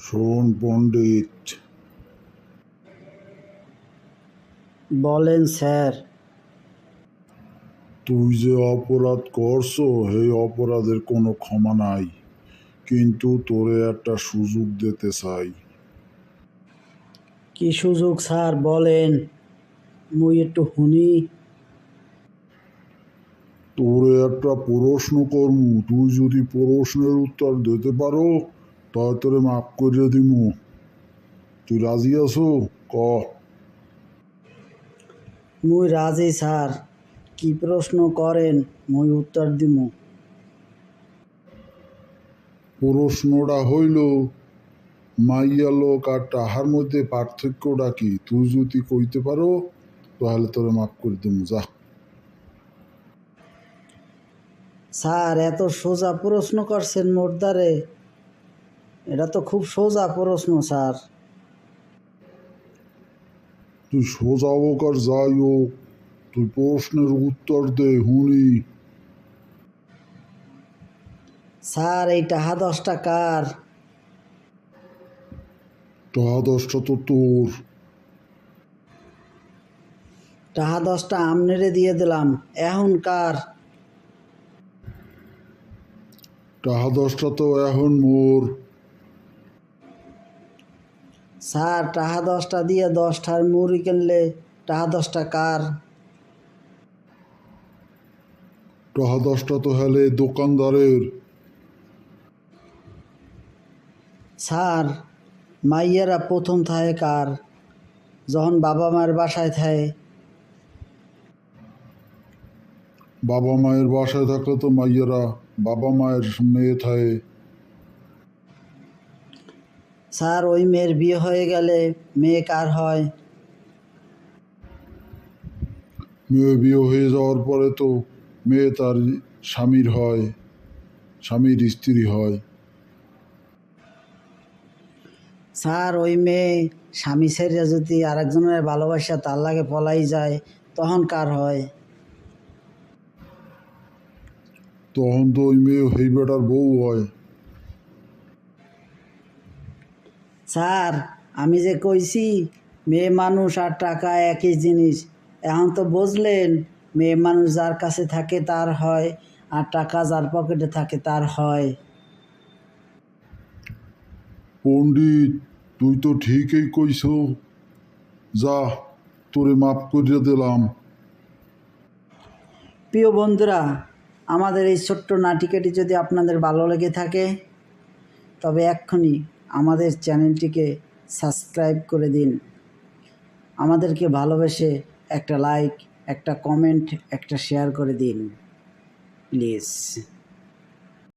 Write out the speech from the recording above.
শোন পণ্ডিত, বলেন স্যার। তুই যে অপরাধ করছো সেই অপরাধের কোনো ক্ষমা নাই, কিন্তু তোরে একটা সুযোগ দিতে চাই। কি সুযোগ স্যার বলেন, মুই একটু শুনি। তোরে একটা প্রশ্ন করমু, তুই যদি প্রশ্নের উত্তর দিতে পারো তাহলে তোরে মাফ করে দিমু। তুই রাজি আছো? ক। মুই রাজি স্যার, কি প্রশ্ন করেন মুই উত্তর দিমু। প্রশ্নটা হইল, মাইয়া লোক আর টাহার মধ্যে পার্থক্যটা কি? তুই যদি কইতে পারো তাহলে তোরে মাফ করে দিমু, যা। স্যার এত সোজা প্রশ্ন করছেন মোরদারে, এটা তো খুব সোজা প্রশ্ন স্যার। তুই সোজা হোক আর যাই হোক, তুই প্রশ্নের উত্তর দে হুনি। স্যার এই টাহা 10 টাকার। টাকা 10টা তো তোর। টাহা 10টা আমনেরে দিয়ে দিলাম, এখন কার? টাকা 10টা তো এখন মোর। স্যার টাহা 10টা দিয়ে 10টার মুড়ি কিনলে টাহা 10টা কার? টাকা 10টা তো হেলে দোকানদারের। স্যার মাইয়ারা প্রথম থাহে কার, যখন বাবা মায়ের বাসায় থায়? বাবা মায়ের বাসায় থাকলে তো মাইয়েরা বাবা মায়ের মেয়ে থাকে। স্যার ওই মেয়ের বিয়ে হয়ে গেলে মেয়ে কার হয়? মেয়ে বিয়ে হয়ে যাওয়ার পরে তো মেয়ে তার স্বামীর হয়, স্বামীর স্ত্রী হয়। স্যার ওই মেয়ে স্বামী ছেড়ে যদি আরেকজনের ভালোবাসা তার লাগে পলাই যায়, তখন কার হয়? তখন তো ওই মেয়ে সেই বেটার বউ হয়। স্যার আমি যে কইছি মেয়ে মানুষ আর টাকা একই জিনিস, এখন তো বুঝলেন মেয়ে মানুষ যার কাছে থাকে তার হয়, আর টাকা যার পকেটে থাকে তার হয়। পণ্ডিত, তুই তো ঠিকই কইছ, যা, তোরে মাফ করিয়া দিলাম। প্রিয় বন্ধুরা, আমাদের এই ছোট্ট নাটিকাটি যদি আপনাদের ভালো লেগে থাকে তবে এক্ষুনি আমাদের চ্যানেলটিকে সাবস্ক্রাইব করে দিন। আমাদেরকে ভালোবেসে একটা লাইক, একটা কমেন্ট, একটা শেয়ার করে দিন প্লিজ।